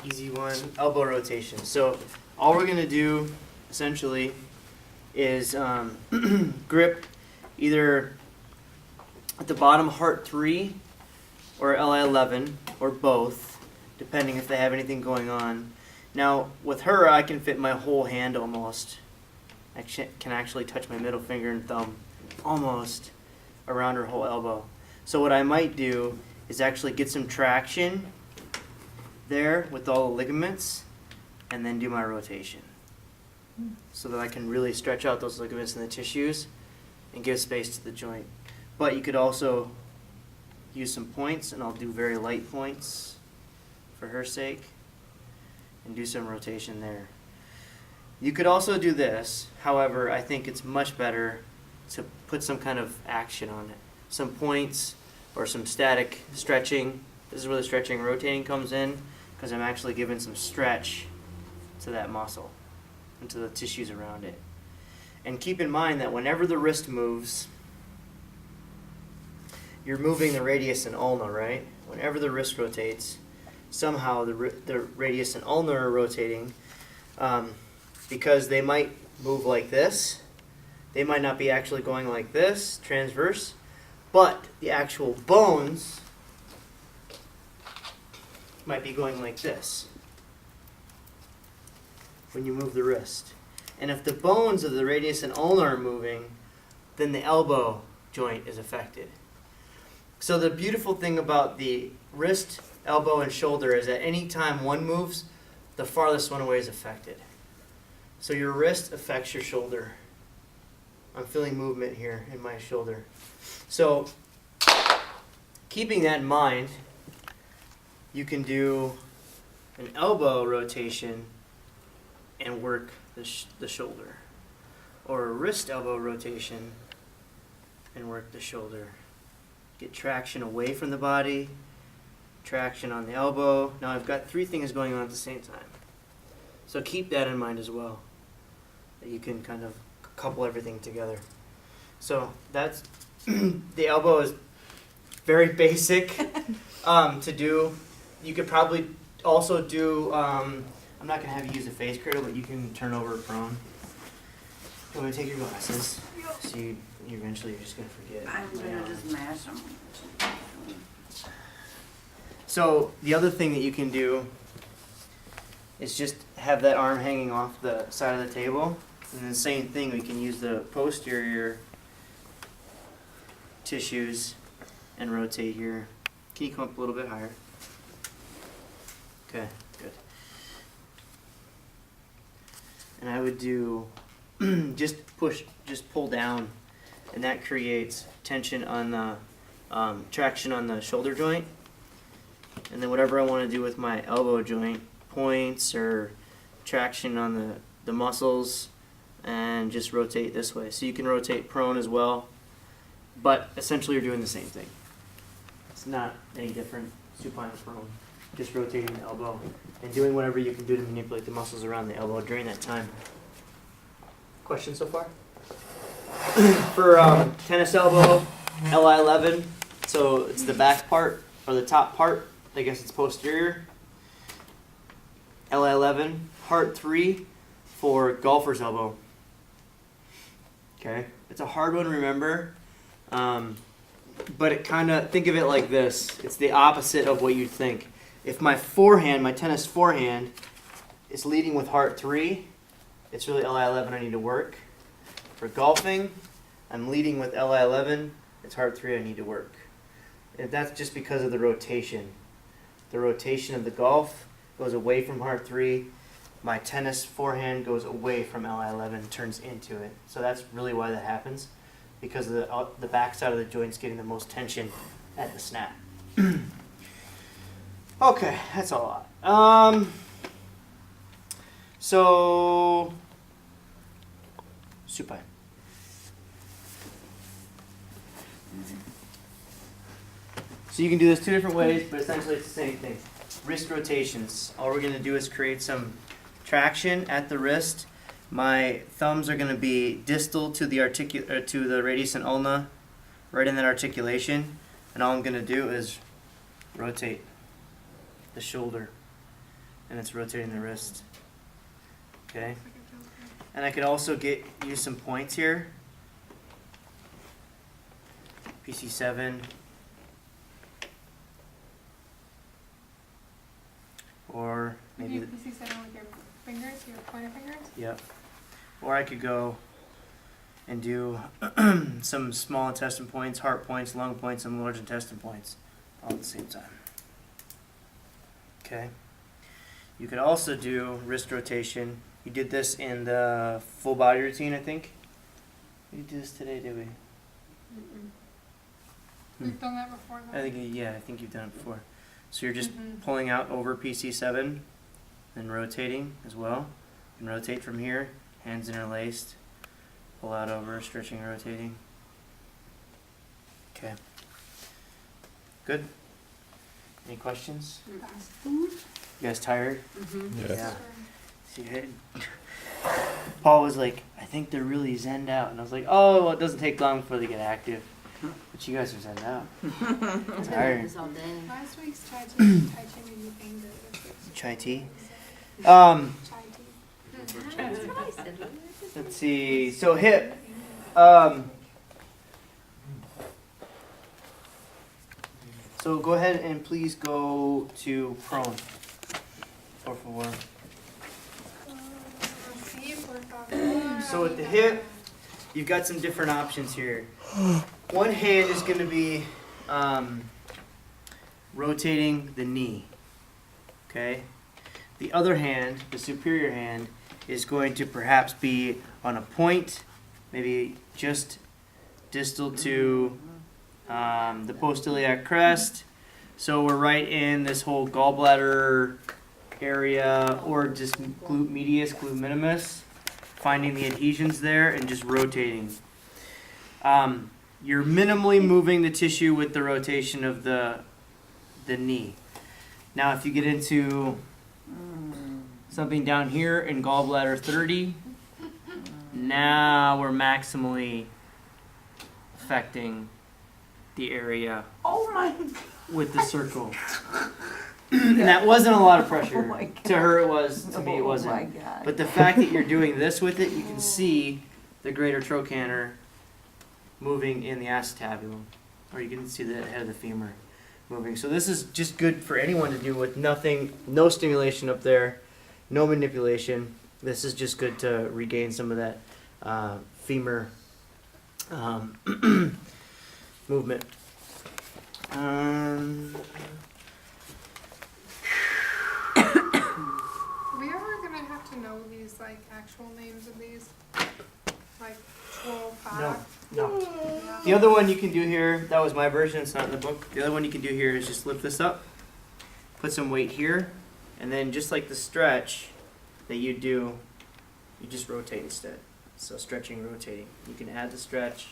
easy one, elbow rotation. So all we're gonna do essentially is grip either at the bottom heart 3 or LI11 or both, depending if they have anything going on. Now with her, I can fit my whole hand almost. I can actually touch my middle finger and thumb almost around her whole elbow. So what I might do is actually get some traction there with all the ligaments and then do my rotation so that I can really stretch out those ligaments and the tissues and give space to the joint. But you could also use some points, and I'll do very light points for her sake and do some rotation there. You could also do this, however, I think it's much better to put some kind of action on it. Some points or some static stretching. This is where the stretching and rotating comes in, because I'm actually giving some stretch to that muscle and to the tissues around it. And keep in mind that whenever the wrist moves, you're moving the radius and ulna, right? Whenever the wrist rotates, somehow the radius and ulna are rotating, because they might move like this. They might not be actually going like this, transverse, but the actual bones might be going like this when you move the wrist. And if the bones of the radius and ulna are moving, then the elbow joint is affected. So the beautiful thing about the wrist, elbow, and shoulder is that any time one moves, the farthest one away is affected. So your wrist affects your shoulder. I'm feeling movement here in my shoulder. So keeping that in mind, you can do an elbow rotation and work the shoulder, or a wrist elbow rotation and work the shoulder. Get traction away from the body, traction on the elbow. Now I've got 3 things going on at the same time. So keep that in mind as well, that you can kind of couple everything together. So that's the elbow is very basic to do. You could probably also do, I'm not going to have you use a face cradle, but you can turn over prone. You want me to take your glasses? So you eventually you're just going to forget. I'm going to just mash them. So the other thing that you can do is just have that arm hanging off the side of the table. And the same thing, we can use the posterior tissues and rotate here. Can you come up a little bit higher? Okay, good. And I would do just pull down, and that creates tension on the traction on the shoulder joint. And then whatever I want to do with my elbow joint, points or traction on the muscles, and just rotate this way. So you can rotate prone as well, but essentially you're doing the same thing. It's not any different, supine or prone. Just rotating the elbow and doing whatever you can do to manipulate the muscles around the elbow during that time. Questions so far? For tennis elbow, LI11, so it's the back part, or the top part, I guess it's posterior. LI11, heart 3 for golfer's elbow. Okay, it's a hard one to remember, but it kind of, think of it like this. It's the opposite of what you'd think. If my forehand, my tennis forehand, is leading with heart 3, it's really LI11 I need to work. For golfing, I'm leading with LI11, it's heart 3 I need to work. And that's just because of the rotation. The rotation of the golf goes away from heart 3. My tennis forehand goes away from LI11, turns into it. So that's really why that happens, because the back side of the joint's getting the most tension at the snap. Okay, that's a lot. So supine. So you can do this 2 different ways, but essentially it's the same thing. Wrist rotations. All we're going to do is create some traction at the wrist. My thumbs are going to be distal to the to the radius and ulna, right in that articulation. And all I'm going to do is rotate the shoulder and it's rotating the wrist. Okay, and I could also use some points here. PC7. Or maybe you PC7 with your fingers, your pointer fingers? Yep. Or I could go and do some small intestine points, heart points, lung points, and large intestine points all at the same time. Okay. You could also do wrist rotation. You did this in the full body routine, I think. We did this today, did we? We've done that before, though. I think you've done it before. So you're just pulling out over PC7 and rotating as well. And rotate from here, hands interlaced. Pull out over, stretching and rotating. Okay. Good. Any questions? You guys tired? Yes. See, Paul was like, I think they're really zenned out. And I was like, oh, well, it doesn't take long before they get active. But you guys are zenned out. Tired. Last week's chai tea made me think that Chai tea? chai tea. Let's see. So hip. So go ahead and please go to prone. Por favor. So with the hip, you've got some different options here. One hand is going to be rotating the knee. Okay? The other hand, the superior hand, is going to perhaps be on a point, maybe just distal to the postiliac crest. So we're right in this whole gallbladder area, or just glute medius, glute minimus, finding the adhesions there and just rotating. You're minimally moving the tissue with the rotation of the knee. Now if you get into something down here in gallbladder 30, now we're maximally affecting the area with the circle. And that wasn't a lot of pressure. To her it was, to me it wasn't. But the fact that you're doing this with it, you can see the greater trochanter moving in the acetabulum. Or you can see the head of the femur moving. So this is just good for anyone to do with nothing, no stimulation up there, no manipulation. This is just good to regain some of that femur movement. We ever gonna have to know these like actual names of these? Like 12 No. The other one you can do here, that was my version, it's not in the book. The other one you can do here is just lift this up, put some weight here, and then just like the stretch that you do, you just rotate instead. So stretching, rotating. You can add the stretch.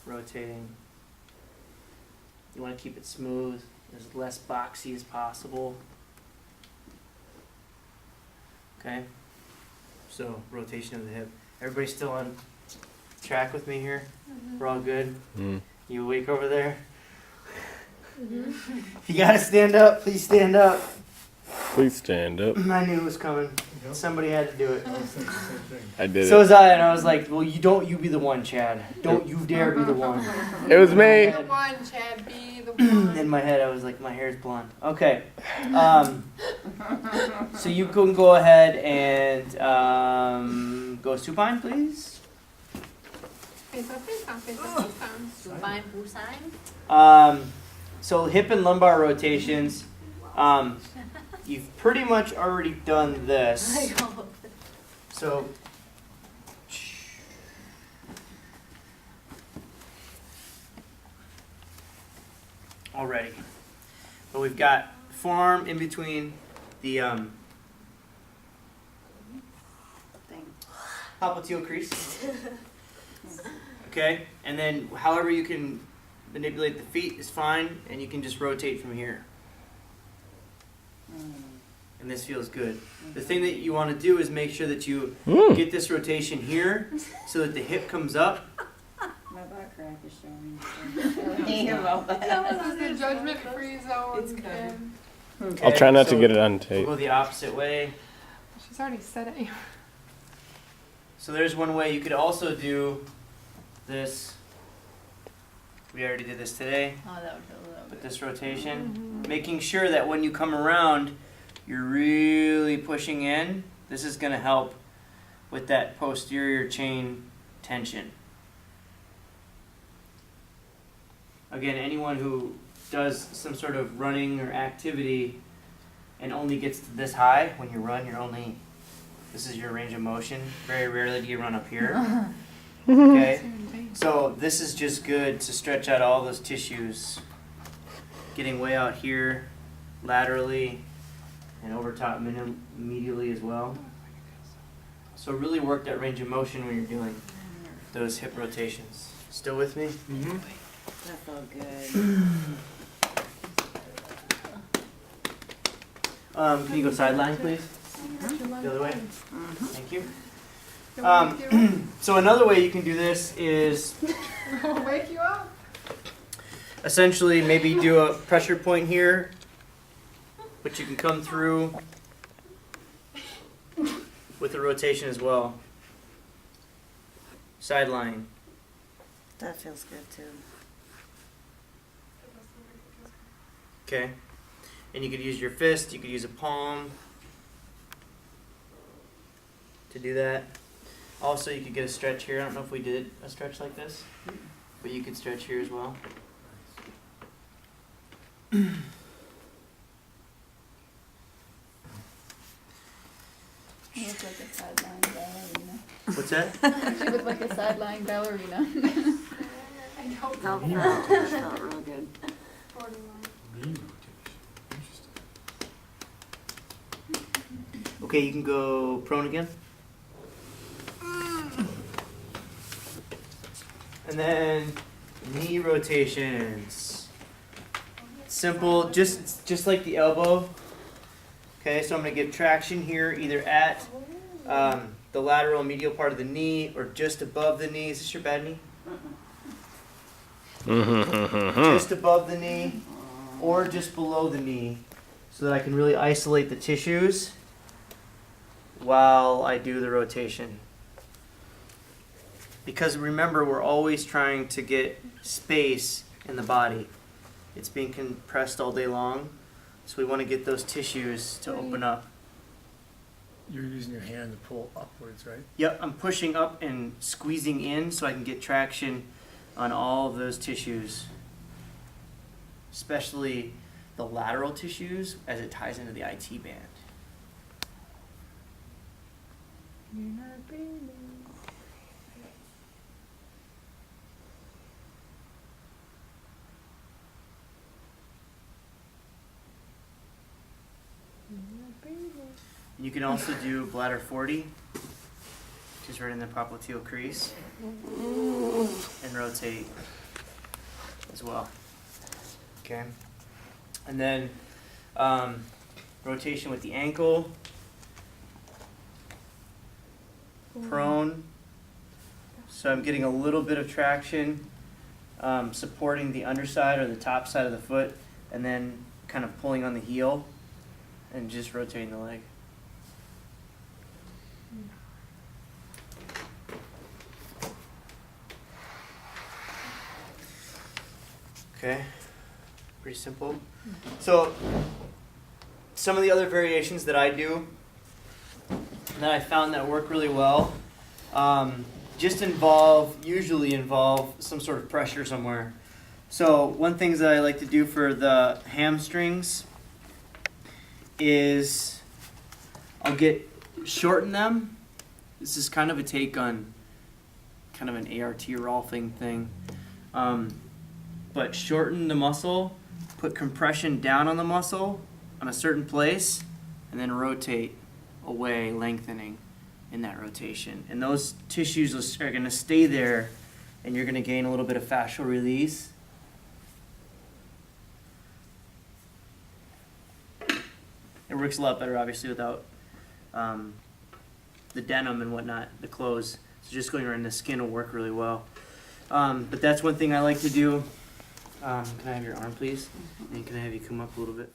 Rotating. You want to keep it smooth, as less boxy as possible. Okay? So, rotation of the hip. Everybody still on track with me here? We're all good? You awake over there? If you gotta stand up, please stand up. Please stand up. I knew it was coming. Somebody had to do it. I did So it. was I, and I was like, well, you be the one, Chad. Don't you dare be the one. It was me. Be the one, Chad. Be the one. In my head, I was like, my hair's blonde. Okay. So you can go ahead and go supine, please. Face up, face down, face up, face down. Supine pusine. So hip and lumbar rotations. You've pretty much already done this. So already. But we've got forearm in between the popliteal crease. Okay? And then however you can manipulate the feet is fine, and you can just rotate from here. And this feels good. The thing that you want to do is make sure that you get this rotation here so that the hip comes up. My back crack is showing. About This is the judgment-free zone. It's good. and I'll try not so to get it on We'll tape. go the opposite way. She's already said it. So there's one way. You could also do this. We already did this today Oh, that would feel a little with bit. this rotation. Making sure that when you come around, you're really pushing in. This is going to help with that posterior chain tension. Again, anyone who does some sort of running or activity and only gets to this high, when you run, this is your range of motion. Very rarely do you run up here. Okay? So this is just good to stretch out all those tissues. Getting way out here, laterally, and over top medially as well. So really work that range of motion when you're doing those hip rotations. Still with me? That felt good. Can you go sideline, please? The other way. Thank you. So another way you can do this is Wake you up. essentially maybe do a pressure point here, but you can come through with the rotation as well. Sideline. That feels good too. Okay. And you could use your fist, you could use a palm to do that. Also, you could get a stretch here. I don't know if we did a stretch like this, but you could stretch here as well. You look like a sideline ballerina. What's that? You look like a sideline ballerina. I don't Felt know. that felt real good. 41. Okay, you can go prone again. And then knee rotations. Simple, just like the elbow. Okay, so I'm going to give traction here either at the lateral and medial part of the knee or just above the knee. Is this your bad knee? Just above the knee or just below the knee so that I can really isolate the tissues while I do the rotation. Because remember, we're always trying to get space in the body. It's being compressed all day long, so we want to get those tissues to open up. You're using your hand to pull upwards, right? Yep, I'm pushing up and squeezing in so I can get traction on all of those tissues, especially the lateral tissues as it ties into the IT band. You're not breathing. You can also do bladder 40, which is right in the popliteal crease, and rotate as well. Okay. And then rotation with the ankle, prone. So I'm getting a little bit of traction, supporting the underside or the top side of the foot, and then kind of pulling on the heel and just rotating the leg. Okay, pretty simple. So some of the other variations that I do that I found that work really well just usually involve some sort of pressure somewhere. So one thing that I like to do for the hamstrings is I'll shorten them. This is kind of a take on kind of an ART Rolfing thing. But shorten the muscle, put compression down on the muscle on a certain place, and then rotate away, lengthening in that rotation. And those tissues are going to stay there, and you're going to gain a little bit of fascial release. It works a lot better, obviously, without the denim and whatnot, the clothes. So just going right in the skin will work really well. But that's one thing I like to do. Can I have your arm, please? And can I have you come up a little bit?